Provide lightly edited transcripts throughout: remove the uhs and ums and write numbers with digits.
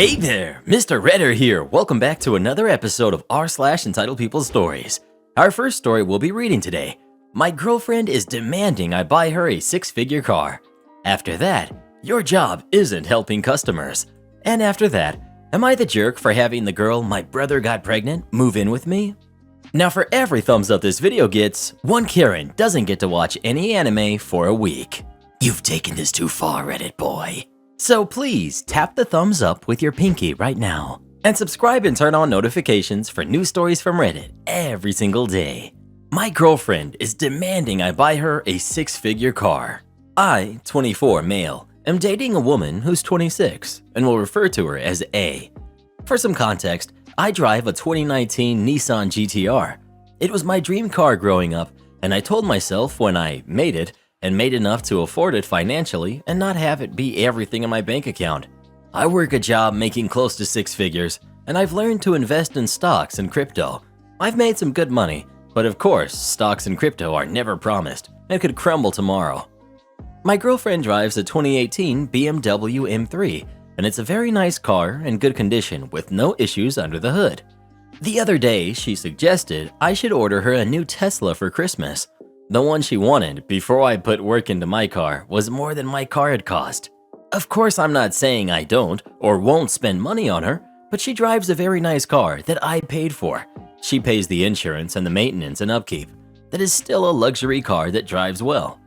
Hey there, Mr. Redder here. Welcome back to another episode of r/Entitled People's Stories. Our first story we'll be reading today. My girlfriend is demanding I buy her a six-figure car. After that, your job isn't helping customers. And after that, am I the jerk for having the girl my brother got pregnant move in with me? Now for every thumbs up this video gets, one Karen doesn't get to watch any anime for a week. You've taken this too far, Reddit boy. So please tap the thumbs up with your pinky right now. And subscribe and turn on notifications for new stories from Reddit every single day. My girlfriend is demanding I buy her a six-figure car. I, 24 male, am dating a woman who's 26 and will refer to her as A. For some context, I drive a 2019 Nissan GTR. It was my dream car growing up, and I told myself when I made it and made enough to afford it financially and not have it be everything in my bank account. I work a job making close to six figures, and I've learned to invest in stocks and crypto. I've made some good money, but of course, stocks and crypto are never promised and could crumble tomorrow. My girlfriend drives a 2018 BMW M3, and it's a very nice car in good condition with no issues under the hood. The other day, she suggested I should order her a new Tesla for Christmas. The one she wanted before I put work into my car was more than my car had cost. Of course, I'm not saying I don't or won't spend money on her, but she drives a very nice car that I paid for. She pays the insurance and the maintenance and upkeep. That is still a luxury car that drives well.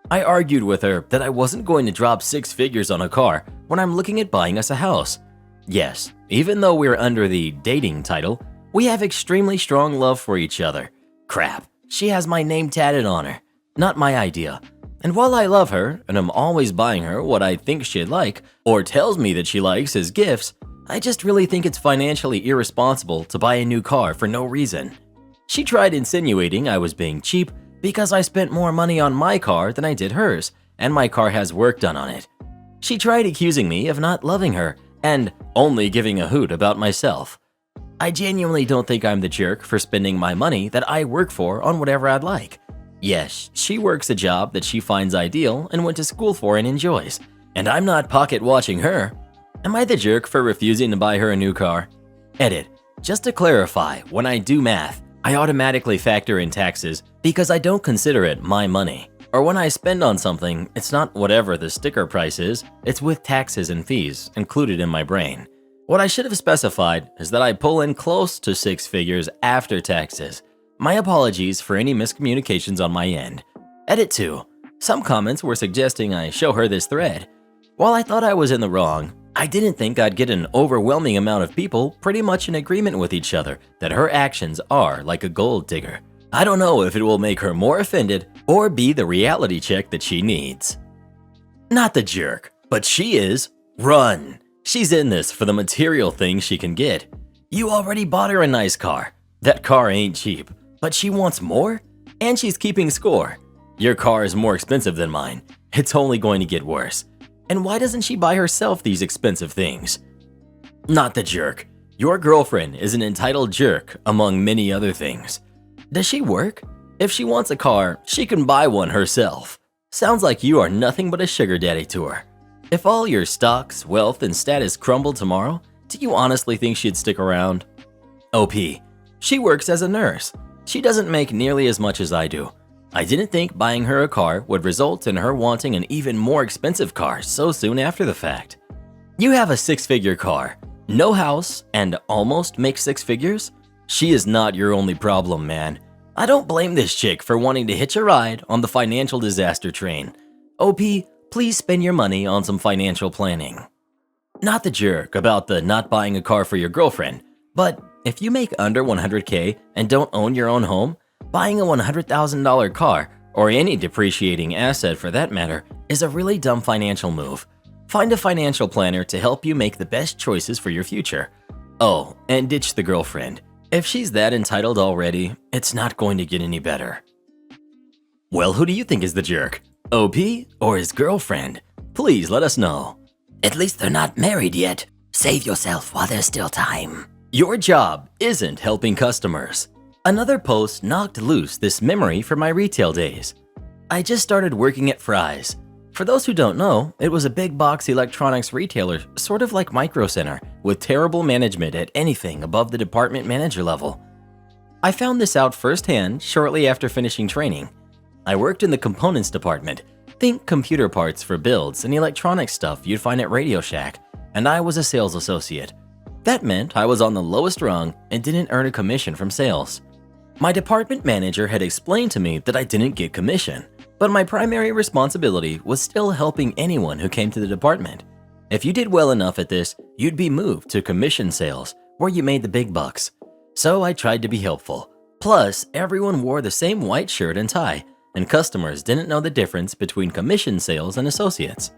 I argued with her that I wasn't going to drop six figures on a car when I'm looking at buying us a house. Yes, even though we're under the dating title, we have extremely strong love for each other. Crap. She has my name tatted on her. Not my idea. And while I love her, and I'm always buying her what I think she'd like, or tells me that she likes as gifts, I just really think it's financially irresponsible to buy a new car for no reason. She tried insinuating I was being cheap because I spent more money on my car than I did hers, and my car has work done on it. She tried accusing me of not loving her, and only giving a hoot about myself. I genuinely don't think I'm the jerk for spending my money that I work for on whatever I'd like. Yes, she works a job that she finds ideal and went to school for and enjoys, and I'm not pocket watching her. Am I the jerk for refusing to buy her a new car? Edit. Just to clarify, when I do math, I automatically factor in taxes because I don't consider it my money. Or when I spend on something, it's not whatever the sticker price is, it's with taxes and fees included in my brain. What I should have specified is that I pull in close to six figures after taxes. My apologies for any miscommunications on my end. Edit 2. Some comments were suggesting I show her this thread. While I thought I was in the wrong, I didn't think I'd get an overwhelming amount of people pretty much in agreement with each other that her actions are like a gold digger. I don't know if it will make her more offended or be the reality check that she needs. Not the jerk, but she is. Run! She's in this for the material things she can get. You already bought her a nice car. That car ain't cheap, but she wants more? And she's keeping score. Your car is more expensive than mine. It's only going to get worse. And why doesn't she buy herself these expensive things? Not the jerk. Your girlfriend is an entitled jerk among many other things. Does she work? If she wants a car, she can buy one herself. Sounds like you are nothing but a sugar daddy to her. If all your stocks, wealth, and status crumbled tomorrow, do you honestly think she'd stick around? OP. She works as a nurse. She doesn't make nearly as much as I do. I didn't think buying her a car would result in her wanting an even more expensive car so soon after the fact. You have a six-figure car, no house, and almost make six figures? She is not your only problem, man. I don't blame this chick for wanting to hitch a ride on the financial disaster train. OP, please spend your money on some financial planning. Not the jerk about the not buying a car for your girlfriend, but if you make under 100K and don't own your own home, buying a $100,000 car, or any depreciating asset for that matter, is a really dumb financial move. Find a financial planner to help you make the best choices for your future. Oh, and ditch the girlfriend. If she's that entitled already, it's not going to get any better. Well, who do you think is the jerk? OP or his girlfriend? Please let us know. At least they're not married yet. Save yourself while there's still time. Your job isn't helping customers. Another post knocked loose this memory from my retail days. I just started working at Fry's. For those who don't know, it was a big box electronics retailer, sort of like Micro Center, with terrible management at anything above the department manager level. I found this out firsthand shortly after finishing training. I worked in the components department, think computer parts for builds and electronic stuff you'd find at Radio Shack, and I was a sales associate. That meant I was on the lowest rung and didn't earn a commission from sales. My department manager had explained to me that I didn't get commission, but my primary responsibility was still helping anyone who came to the department. If you did well enough at this, you'd be moved to commission sales, where you made the big bucks. So I tried to be helpful. Plus, everyone wore the same white shirt and tie, and customers didn't know the difference between commission sales and associates.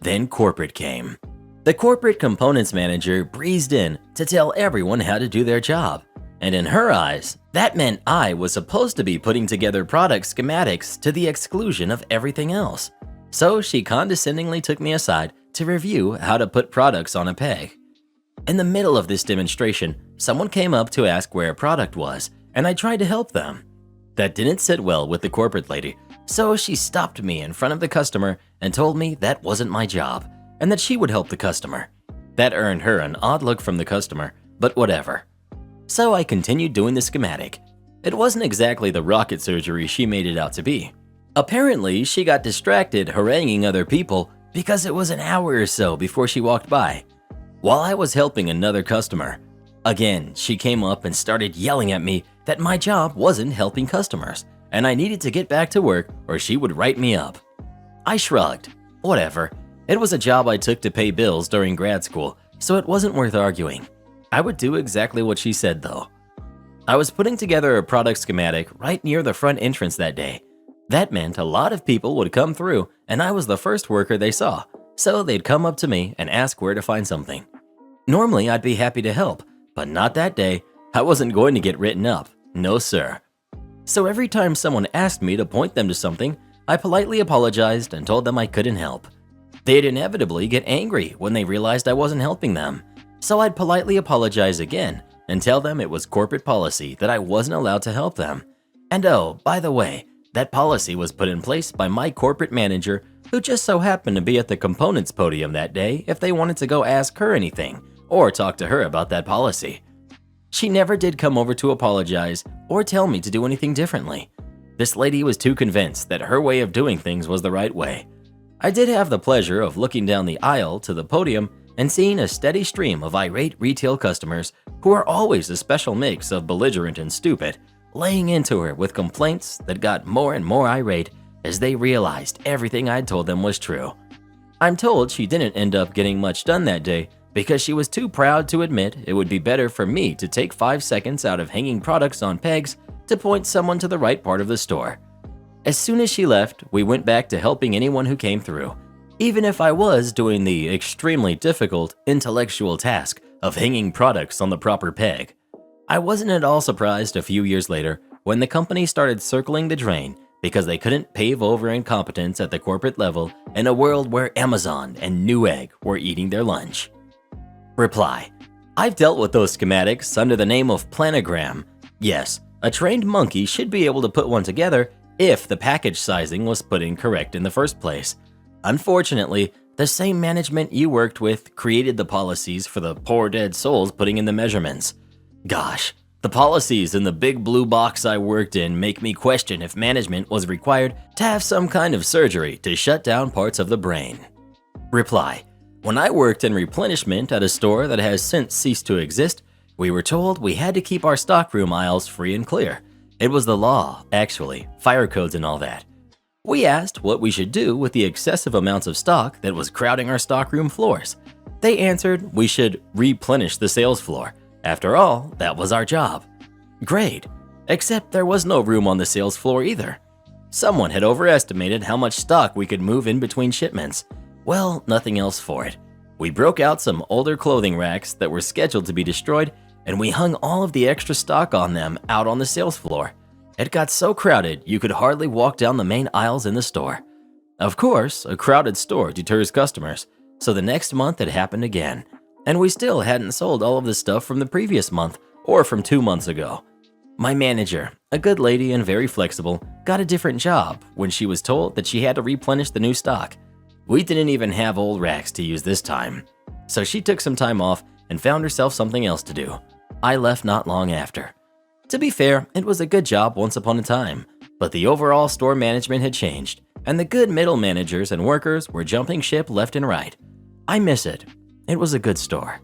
Then corporate came. The corporate components manager breezed in to tell everyone how to do their job. And in her eyes, that meant I was supposed to be putting together product schematics to the exclusion of everything else. So she condescendingly took me aside to review how to put products on a peg. In the middle of this demonstration, someone came up to ask where a product was, and I tried to help them. That didn't sit well with the corporate lady, so she stopped me in front of the customer and told me that wasn't my job, and that she would help the customer. That earned her an odd look from the customer, but whatever. So I continued doing the schematic. It wasn't exactly the rocket surgery she made it out to be. Apparently, she got distracted haranguing other people because it was an hour or so before she walked by. While I was helping another customer, again, she came up and started yelling at me that my job wasn't helping customers, and I needed to get back to work or she would write me up. I shrugged. Whatever. It was a job I took to pay bills during grad school, so it wasn't worth arguing. I would do exactly what she said though. I was putting together a product schematic right near the front entrance that day. That meant a lot of people would come through and I was the first worker they saw, so they'd come up to me and ask where to find something. Normally I'd be happy to help, but not that day. I wasn't going to get written up, no sir. So every time someone asked me to point them to something, I politely apologized and told them I couldn't help. They'd inevitably get angry when they realized I wasn't helping them, so I'd politely apologize again and tell them it was corporate policy that I wasn't allowed to help them. And oh, by the way, that policy was put in place by my corporate manager, who just so happened to be at the components podium that day if they wanted to go ask her anything or talk to her about that policy. She never did come over to apologize or tell me to do anything differently. This lady was too convinced that her way of doing things was the right way. I did have the pleasure of looking down the aisle to the podium and seeing a steady stream of irate retail customers who are always a special mix of belligerent and stupid, laying into her with complaints that got more and more irate as they realized everything I'd told them was true. I'm told she didn't end up getting much done that day because she was too proud to admit it would be better for me to take 5 seconds out of hanging products on pegs to point someone to the right part of the store. As soon as she left, we went back to helping anyone who came through, even if I was doing the extremely difficult intellectual task of hanging products on the proper peg. I wasn't at all surprised a few years later when the company started circling the drain because they couldn't pave over incompetence at the corporate level in a world where Amazon and Newegg were eating their lunch. Reply: I've dealt with those schematics under the name of planogram. Yes, a trained monkey should be able to put one together if the package sizing was put in correct in the first place. Unfortunately, the same management you worked with created the policies for the poor dead souls putting in the measurements. Gosh, the policies in the big blue box I worked in make me question if management was required to have some kind of surgery to shut down parts of the brain. Reply: When I worked in replenishment at a store that has since ceased to exist, we were told we had to keep our stockroom aisles free and clear. It was the law, actually, fire codes and all that. We asked what we should do with the excessive amounts of stock that was crowding our stockroom floors. They answered we should replenish the sales floor. After all, that was our job. Great, except there was no room on the sales floor either. Someone had overestimated how much stock we could move in between shipments. Well, nothing else for it. We broke out some older clothing racks that were scheduled to be destroyed, and we hung all of the extra stock on them out on the sales floor. It got so crowded you could hardly walk down the main aisles in the store. Of course, a crowded store deters customers, so the next month it happened again, and we still hadn't sold all of the stuff from the previous month or from 2 months ago. My manager, a good lady and very flexible, got a different job when she was told that she had to replenish the new stock. We didn't even have old racks to use this time. So she took some time off and found herself something else to do. I left not long after. To be fair, it was a good job once upon a time, but the overall store management had changed, and the good middle managers and workers were jumping ship left and right. I miss it. It was a good store.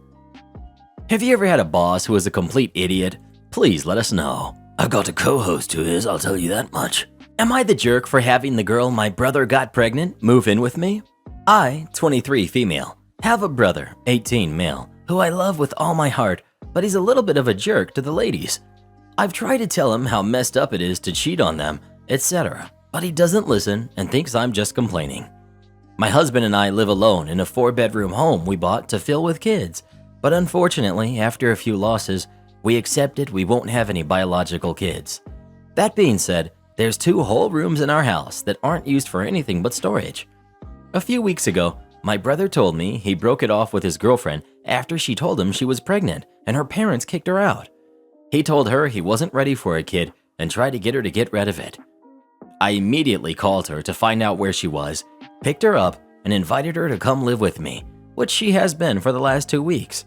Have you ever had a boss who was a complete idiot? Please let us know. I've got a co-host who is, I'll tell you that much. Am I the jerk for having the girl my brother got pregnant move in with me? I, 23 female, have a brother, 18 male, who I love with all my heart, but he's a little bit of a jerk to the ladies. I've tried to tell him how messed up it is to cheat on them, etc., but he doesn't listen and thinks I'm just complaining. My husband and I live alone in a 4-bedroom home we bought to fill with kids, but unfortunately, after a few losses, we accepted we won't have any biological kids. That being said, there's 2 whole rooms in our house that aren't used for anything but storage. A few weeks ago, my brother told me he broke it off with his girlfriend after she told him she was pregnant and her parents kicked her out. He told her he wasn't ready for a kid and tried to get her to get rid of it. I immediately called her to find out where she was, picked her up, and invited her to come live with me, which she has been for the last 2 weeks.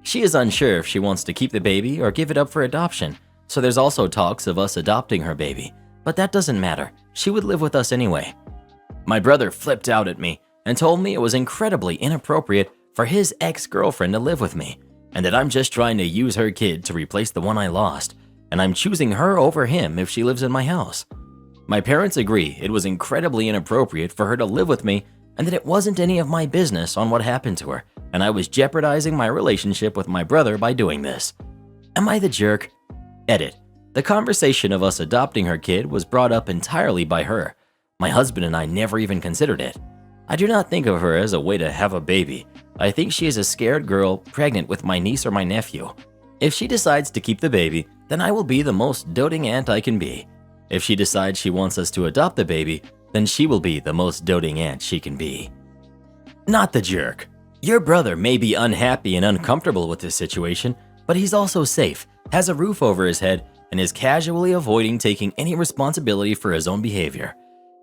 She is unsure if she wants to keep the baby or give it up for adoption, so there's also talks of us adopting her baby, but that doesn't matter. She would live with us anyway. My brother flipped out at me and told me it was incredibly inappropriate for his ex-girlfriend to live with me, and that I'm just trying to use her kid to replace the one I lost, and I'm choosing her over him if she lives in my house. My parents agree it was incredibly inappropriate for her to live with me and that it wasn't any of my business on what happened to her, and I was jeopardizing my relationship with my brother by doing this. Am I the jerk? Edit. The conversation of us adopting her kid was brought up entirely by her. My husband and I never even considered it. I do not think of her as a way to have a baby. I think she is a scared girl pregnant with my niece or my nephew. If she decides to keep the baby, then I will be the most doting aunt I can be. If she decides she wants us to adopt the baby, then she will be the most doting aunt she can be. Not the jerk. Your brother may be unhappy and uncomfortable with this situation, but he's also safe, has a roof over his head, and is casually avoiding taking any responsibility for his own behavior.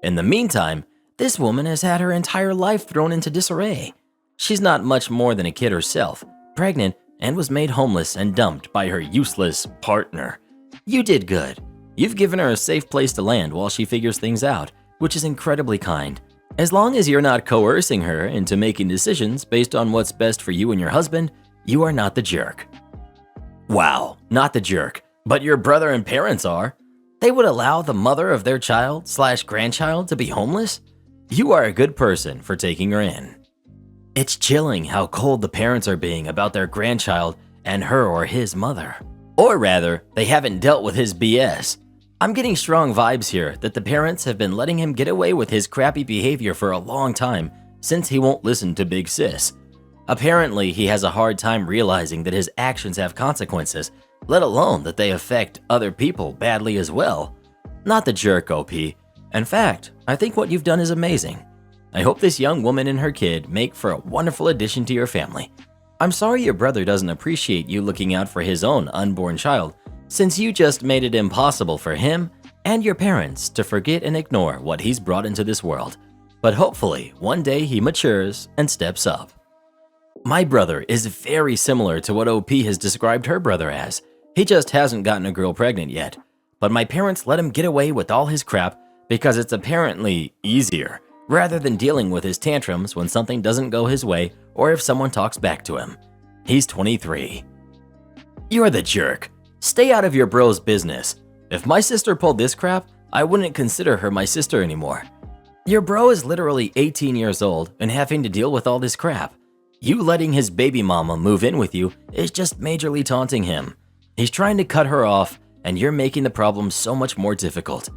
In the meantime, this woman has had her entire life thrown into disarray. She's not much more than a kid herself, pregnant, and was made homeless and dumped by her useless partner. You did good. You've given her a safe place to land while she figures things out, which is incredibly kind. As long as you're not coercing her into making decisions based on what's best for you and your husband, you are not the jerk. Wow, not the jerk, but your brother and parents are. They would allow the mother of their child/grandchild to be homeless? You are a good person for taking her in. It's chilling how cold the parents are being about their grandchild and her or his mother. Or rather, they haven't dealt with his BS. I'm getting strong vibes here that the parents have been letting him get away with his crappy behavior for a long time since he won't listen to Big Sis. Apparently, he has a hard time realizing that his actions have consequences, let alone that they affect other people badly as well. Not the jerk, OP. In fact, I think what you've done is amazing. I hope this young woman and her kid make for a wonderful addition to your family. I'm sorry your brother doesn't appreciate you looking out for his own unborn child, since you just made it impossible for him and your parents to forget and ignore what he's brought into this world. But hopefully, one day he matures and steps up. My brother is very similar to what OP has described her brother as. He just hasn't gotten a girl pregnant yet. But my parents let him get away with all his crap because it's apparently easier, rather than dealing with his tantrums when something doesn't go his way or if someone talks back to him. He's 23. You're the jerk. Stay out of your bro's business. If my sister pulled this crap, I wouldn't consider her my sister anymore. Your bro is literally 18 years old and having to deal with all this crap. You letting his baby mama move in with you is just majorly taunting him. He's trying to cut her off, and you're making the problem so much more difficult.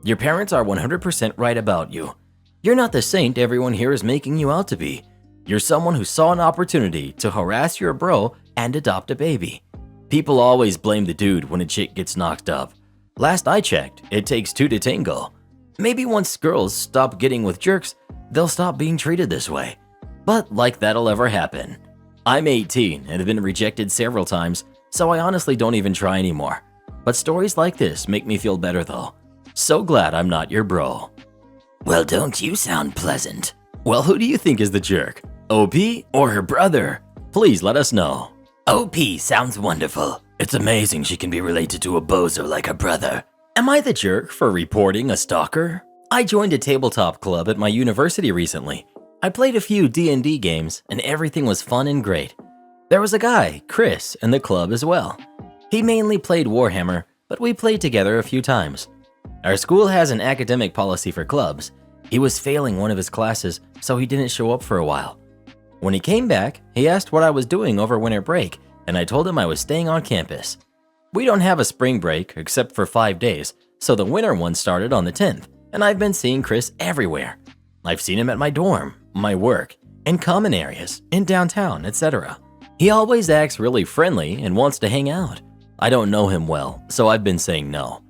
Your parents are 100% right about you. You're not the saint everyone here is making you out to be. You're someone who saw an opportunity to harass your bro and adopt a baby. People always blame the dude when a chick gets knocked up. Last I checked, it takes 2 to tango. Maybe once girls stop getting with jerks, they'll stop being treated this way. But like that'll ever happen. I'm 18 and have been rejected several times, so I honestly don't even try anymore. But stories like this make me feel better though. So glad I'm not your bro. Well, don't you sound pleasant. Well, who do you think is the jerk? OP or her brother? Please let us know. OP sounds wonderful. It's amazing she can be related to a bozo like her brother. Am I the jerk for reporting a stalker? I joined a tabletop club at my university recently. I played a few D&D games and everything was fun and great. There was a guy, Chris, in the club as well. He mainly played Warhammer, but we played together a few times. Our school has an academic policy for clubs. He was failing one of his classes, so he didn't show up for a while. When he came back, he asked what I was doing over winter break, and I told him I was staying on campus. We don't have a spring break except for 5 days, so the winter one started on the 10th, and I've been seeing Chris everywhere. I've seen him at my dorm, my work, in common areas, in downtown, etc. He always acts really friendly and wants to hang out. I don't know him well, so I've been saying no.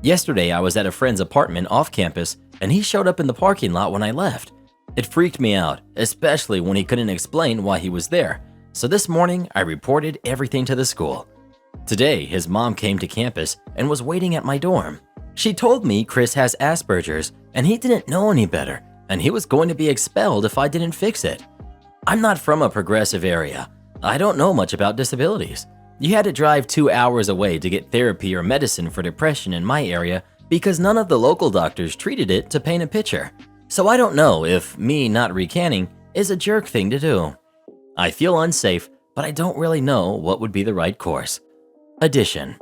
Yesterday, I was at a friend's apartment off campus, and he showed up in the parking lot when I left. It freaked me out, especially when he couldn't explain why he was there. So this morning, I reported everything to the school. Today, his mom came to campus and was waiting at my dorm. She told me Chris has Asperger's and he didn't know any better, and he was going to be expelled if I didn't fix it. I'm not from a progressive area. I don't know much about disabilities. You had to drive 2 hours away to get therapy or medicine for depression in my area because none of the local doctors treated it to paint a picture. So I don't know if me not recanting is a jerk thing to do. I feel unsafe, but I don't really know what would be the right course. Addition.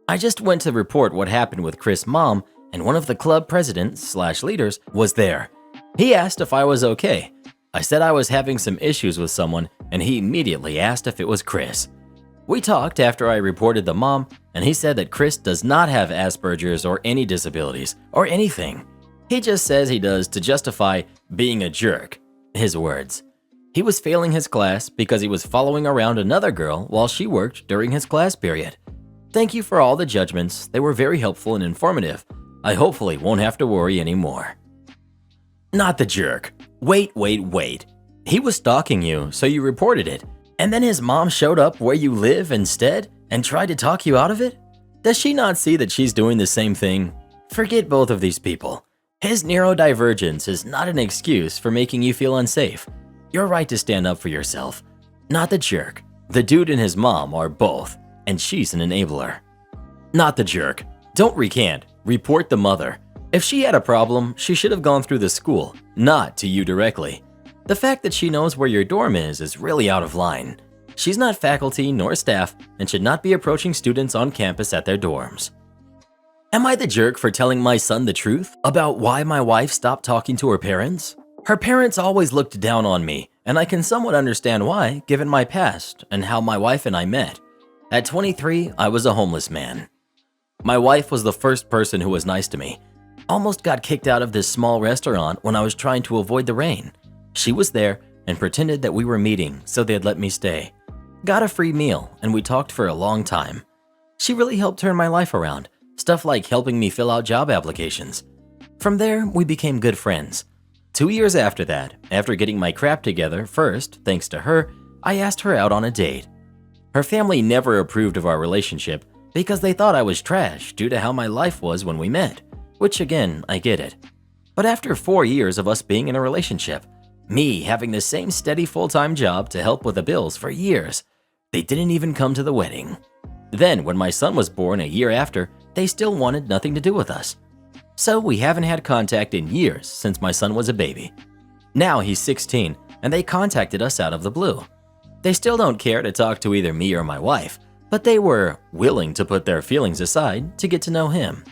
I just went to report what happened with Chris' mom, and one of the club presidents/leaders was there. He asked if I was okay. I said I was having some issues with someone, and he immediately asked if it was Chris. We talked after I reported the mom, and he said that Chris does not have Asperger's or any disabilities or anything. He just says he does to justify being a jerk, his words. He was failing his class because he was following around another girl while she worked during his class period. Thank you for all the judgments. They were very helpful and informative. I hopefully won't have to worry anymore. Not the jerk. Wait. He was stalking you, so you reported it. And then his mom showed up where you live instead and tried to talk you out of it? Does she not see that she's doing the same thing? Forget both of these people. His neurodivergence is not an excuse for making you feel unsafe. You're right to stand up for yourself. Not the jerk. The dude and his mom are both, and she's an enabler. Not the jerk. Don't recant. Report the mother. If she had a problem, she should have gone through the school, not to you directly. The fact that she knows where your dorm is really out of line. She's not faculty nor staff and should not be approaching students on campus at their dorms. Am I the jerk for telling my son the truth about why my wife stopped talking to her parents? Her parents always looked down on me, and I can somewhat understand why, given my past and how my wife and I met. At 23, I was a homeless man. My wife was the first person who was nice to me. Almost got kicked out of this small restaurant when I was trying to avoid the rain. She was there and pretended that we were meeting so they'd let me stay. Got a free meal, and we talked for a long time. She really helped turn my life around, stuff like helping me fill out job applications. From there, we became good friends. 2 years after that, after getting my crap together first, thanks to her, I asked her out on a date. Her family never approved of our relationship because they thought I was trash due to how my life was when we met, which again, I get it. But after 4 years of us being in a relationship, me having the same steady full-time job to help with the bills for years, they didn't even come to the wedding. Then when my son was born a year after, they still wanted nothing to do with us. So we haven't had contact in years since my son was a baby. Now he's 16 and they contacted us out of the blue. They still don't care to talk to either me or my wife, but they were willing to put their feelings aside to get to know him.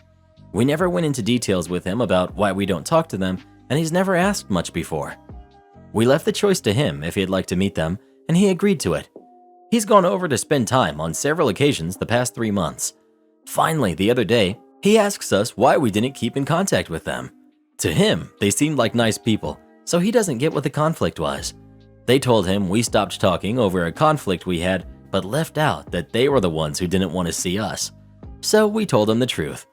We never went into details with him about why we don't talk to them, and he's never asked much before. We left the choice to him if he'd like to meet them, and he agreed to it. He's gone over to spend time on several occasions the past 3 months. Finally, the other day, he asks us why we didn't keep in contact with them. To him, they seemed like nice people, so he doesn't get what the conflict was. They told him we stopped talking over a conflict we had, but left out that they were the ones who didn't want to see us. So we told him the truth.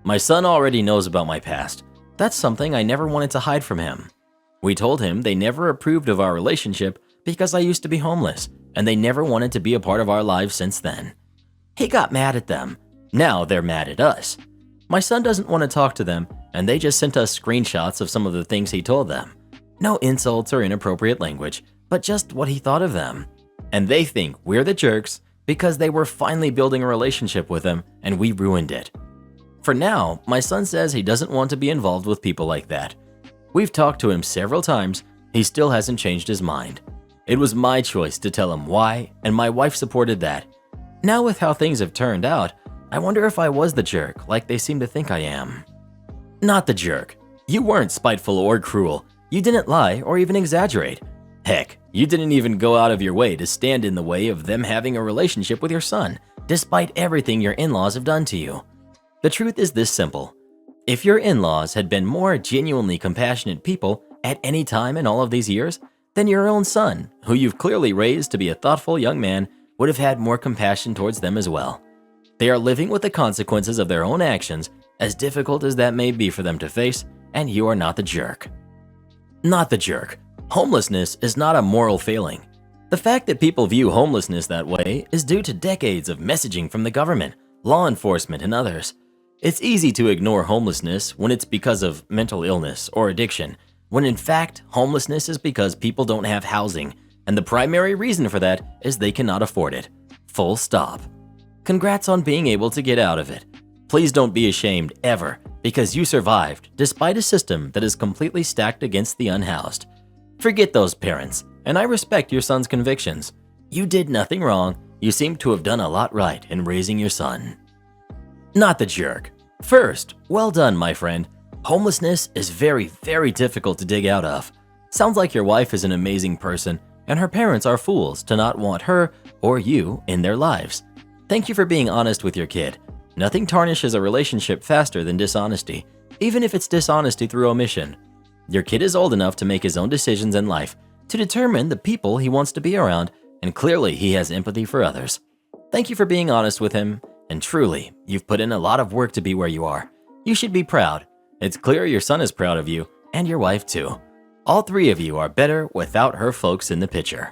My son already knows about my past. That's something I never wanted to hide from him. We told him they never approved of our relationship because I used to be homeless, and they never wanted to be a part of our lives since then. He got mad at them. Now they're mad at us. My son doesn't want to talk to them, and they just sent us screenshots of some of the things he told them. No insults or inappropriate language, but just what he thought of them. And they think we're the jerks because they were finally building a relationship with them and we ruined it. For now, my son says he doesn't want to be involved with people like that. We've talked to him several times, he still hasn't changed his mind. It was my choice to tell him why, and my wife supported that. Now with how things have turned out, I wonder if I was the jerk like they seem to think I am. Not the jerk. You weren't spiteful or cruel. You didn't lie or even exaggerate. Heck, you didn't even go out of your way to stand in the way of them having a relationship with your son, despite everything your in-laws have done to you. The truth is this simple. If your in-laws had been more genuinely compassionate people at any time in all of these years, then your own son, who you've clearly raised to be a thoughtful young man, would have had more compassion towards them as well. They are living with the consequences of their own actions, as difficult as that may be for them to face, and you are not the jerk. Not the jerk. Homelessness is not a moral failing. The fact that people view homelessness that way is due to decades of messaging from the government, law enforcement, and others. It's easy to ignore homelessness when it's because of mental illness or addiction, when in fact, homelessness is because people don't have housing, and the primary reason for that is they cannot afford it. Full stop. Congrats on being able to get out of it. Please don't be ashamed ever, because you survived despite a system that is completely stacked against the unhoused. Forget those parents, and I respect your son's convictions. You did nothing wrong. You seem to have done a lot right in raising your son. Not the jerk. First, well done, my friend. Homelessness is very, very difficult to dig out of. Sounds like your wife is an amazing person, and her parents are fools to not want her or you in their lives. Thank you for being honest with your kid. Nothing tarnishes a relationship faster than dishonesty, even if it's dishonesty through omission. Your kid is old enough to make his own decisions in life, to determine the people he wants to be around, and clearly he has empathy for others. Thank you for being honest with him, and truly, you've put in a lot of work to be where you are. You should be proud. It's clear your son is proud of you, and your wife too. All three of you are better without her folks in the picture.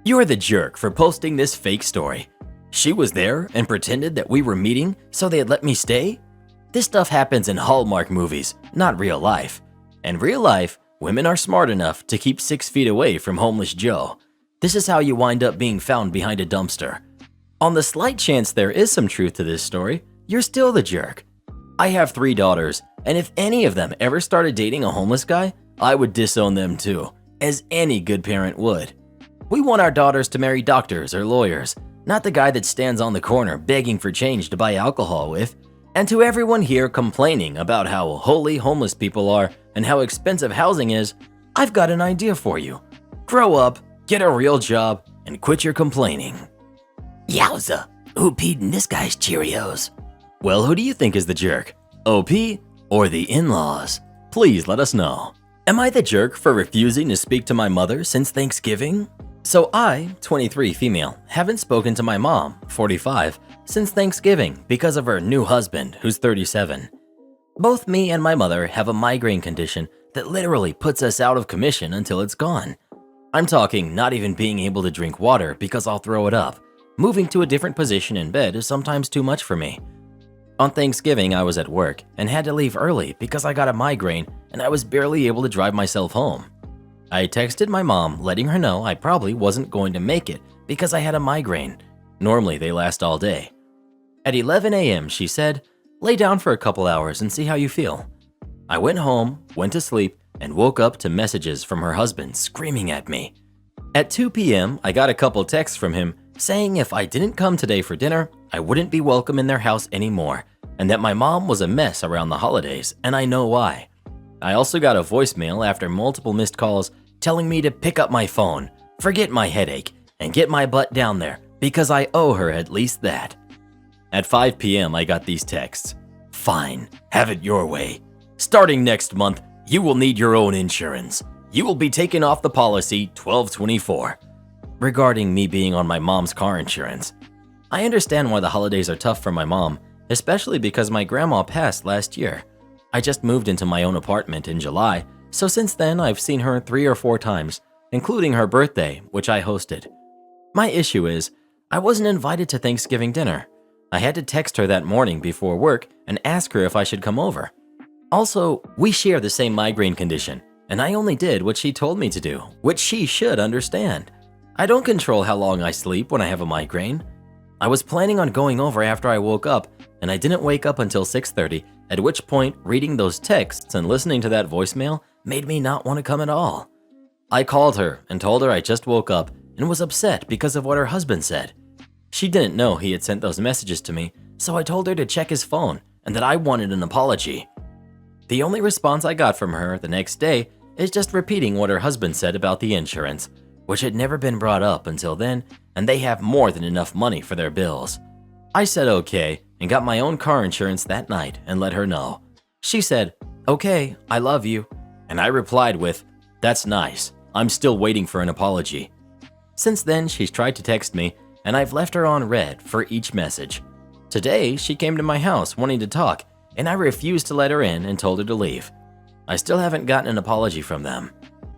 You're the jerk for posting this fake story. She was there and pretended that we were meeting so they'd let me stay? This stuff happens in Hallmark movies, not real life. In real life, women are smart enough to keep 6 feet away from homeless Joe. This is how you wind up being found behind a dumpster. On the slight chance there is some truth to this story, you're still the jerk. I have 3 daughters, and if any of them ever started dating a homeless guy, I would disown them too, as any good parent would. We want our daughters to marry doctors or lawyers, not the guy that stands on the corner begging for change to buy alcohol with. And to everyone here complaining about how holy homeless people are and how expensive housing is, I've got an idea for you. Grow up, get a real job, and quit your complaining. Yowza, who peed in this guy's Cheerios? Well, who do you think is the jerk? OP or the in-laws? Please let us know. Am I the jerk for refusing to speak to my mother since Thanksgiving? So I, 23 female, haven't spoken to my mom, 45, since Thanksgiving because of her new husband, who's 37. Both me and my mother have a migraine condition that literally puts us out of commission until it's gone. I'm talking not even being able to drink water because I'll throw it up. Moving to a different position in bed is sometimes too much for me. On Thanksgiving, I was at work and had to leave early because I got a migraine and I was barely able to drive myself home. I texted my mom letting her know I probably wasn't going to make it because I had a migraine. Normally they last all day. At 11 a.m. she said, "Lay down for a couple hours and see how you feel." I went home, went to sleep, and woke up to messages from her husband screaming at me. At 2 p.m. I got a couple texts from him saying if I didn't come today for dinner, I wouldn't be welcome in their house anymore, and that my mom was a mess around the holidays, and I know why. I also got a voicemail after multiple missed calls telling me to pick up my phone, forget my headache, and get my butt down there because I owe her at least that. At 5 p.m. I got these texts. "Fine, have it your way. Starting next month, you will need your own insurance. You will be taken off the policy 12/24. Regarding me being on my mom's car insurance. I understand why the holidays are tough for my mom, especially because my grandma passed last year. I just moved into my own apartment in July, so since then I've seen her 3 or 4 times, including her birthday, which I hosted. My issue is, I wasn't invited to Thanksgiving dinner. I had to text her that morning before work and ask her if I should come over. Also, we share the same migraine condition, and I only did what she told me to do, which she should understand. I don't control how long I sleep when I have a migraine. I was planning on going over after I woke up, and I didn't wake up until 6:30, at which point reading those texts and listening to that voicemail made me not want to come at all. I called her and told her I just woke up and was upset because of what her husband said. She didn't know he had sent those messages to me, so I told her to check his phone and that I wanted an apology. The only response I got from her the next day is just repeating what her husband said about the insurance, which had never been brought up until then, and they have more than enough money for their bills. I said okay and got my own car insurance that night and let her know. She said, "Okay, I love you," and I replied with, "That's nice. I'm still waiting for an apology." Since then, she's tried to text me, and I've left her on read for each message. Today, she came to my house wanting to talk, and I refused to let her in and told her to leave. I still haven't gotten an apology from them.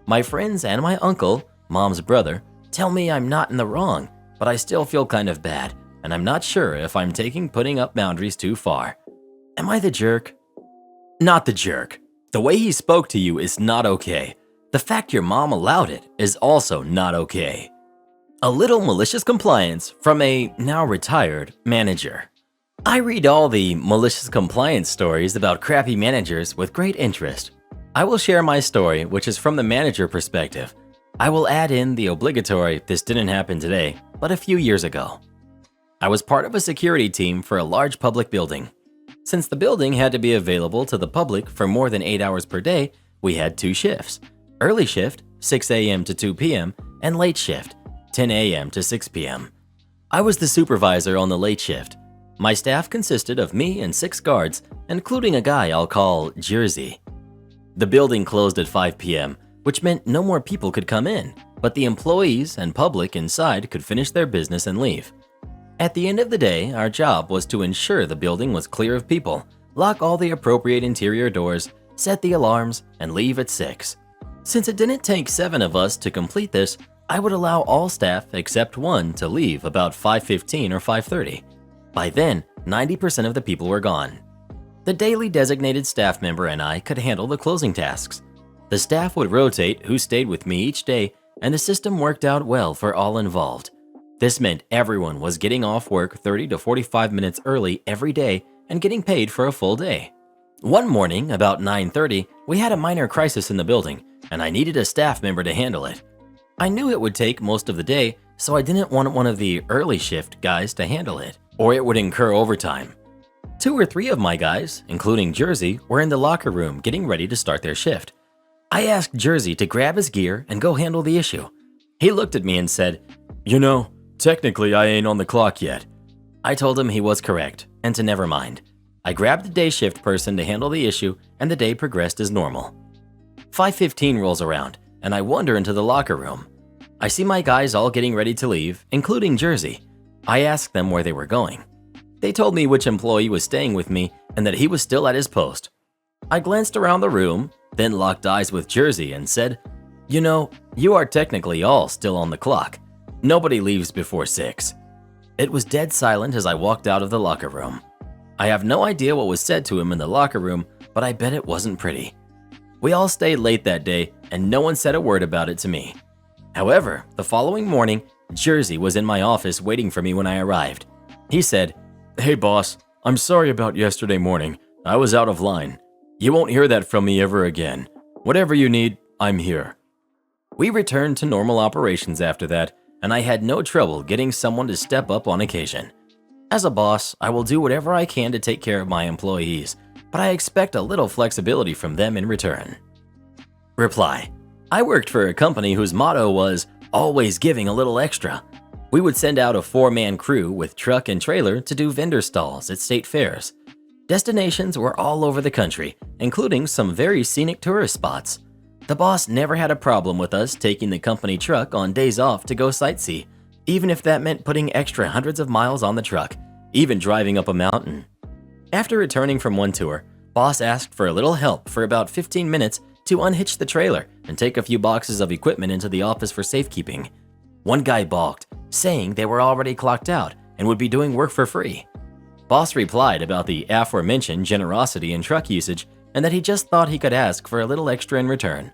My friends and my uncle, Mom's brother, tell me I'm not in the wrong, but I still feel kind of bad, and I'm not sure if I'm taking putting up boundaries too far. Am I the jerk? Not the jerk. The way he spoke to you is not okay. The fact your mom allowed it is also not okay. A little malicious compliance from a now retired manager. I read all the malicious compliance stories about crappy managers with great interest. I will share my story, which is from the manager perspective. I will add in the obligatory "this didn't happen today, but a few years ago." I was part of a security team for a large public building. Since the building had to be available to the public for more than 8 hours per day, we had 2 shifts. Early shift, 6 a.m. to 2 p.m., and late shift, 10 a.m. to 6 p.m. I was the supervisor on the late shift. My staff consisted of me and 6 guards, including a guy I'll call Jersey. The building closed at 5 p.m., which meant no more people could come in, but the employees and public inside could finish their business and leave. At the end of the day, our job was to ensure the building was clear of people, lock all the appropriate interior doors, set the alarms, and leave at 6. Since it didn't take 7 of us to complete this, I would allow all staff except one to leave about 5:15 or 5:30. By then, 90% of the people were gone. The daily designated staff member and I could handle the closing tasks. The staff would rotate who stayed with me each day, and the system worked out well for all involved. This meant everyone was getting off work 30 to 45 minutes early every day and getting paid for a full day. One morning, about 9:30, we had a minor crisis in the building, and I needed a staff member to handle it. I knew it would take most of the day, so I didn't want one of the early shift guys to handle it, or it would incur overtime. 2 or 3 of my guys, including Jersey, were in the locker room getting ready to start their shift. I asked Jersey to grab his gear and go handle the issue. He looked at me and said, "You know, technically I ain't on the clock yet." I told him he was correct, and to never mind. I grabbed the day shift person to handle the issue, and the day progressed as normal. 5:15 rolls around, and I wander into the locker room. I see my guys all getting ready to leave, including Jersey. I asked them where they were going. They told me which employee was staying with me and that he was still at his post. I glanced around the room, then locked eyes with Jersey and said, "You know, you are technically all still on the clock. Nobody leaves before 6. It was dead silent as I walked out of the locker room. I have no idea what was said to him in the locker room, but I bet it wasn't pretty. We all stayed late that day, and no one said a word about it to me. However, the following morning, Jersey was in my office waiting for me when I arrived. He said, "Hey boss, I'm sorry about yesterday morning. I was out of line. You won't hear that from me ever again. Whatever you need, I'm here." We returned to normal operations after that, and I had no trouble getting someone to step up on occasion. As a boss, I will do whatever I can to take care of my employees, but I expect a little flexibility from them in return. Reply: I worked for a company whose motto was always giving a little extra. We would send out a 4-man crew with truck and trailer to do vendor stalls at state fairs. Destinations were all over the country, including some very scenic tourist spots. The boss never had a problem with us taking the company truck on days off to go sightsee, even if that meant putting extra hundreds of miles on the truck, even driving up a mountain. After returning from one tour, boss asked for a little help for about 15 minutes to unhitch the trailer and take a few boxes of equipment into the office for safekeeping. One guy balked, saying they were already clocked out and would be doing work for free. Boss replied about the aforementioned generosity in truck usage and that he just thought he could ask for a little extra in return.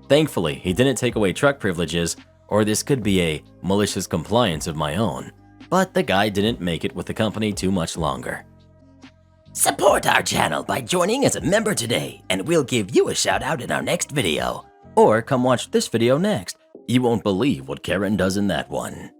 Thankfully, he didn't take away truck privileges or this could be a malicious compliance of my own. But the guy didn't make it with the company too much longer. Support our channel by joining as a member today, and we'll give you a shout out in our next video. Or come watch this video next. You won't believe what Karen does in that one.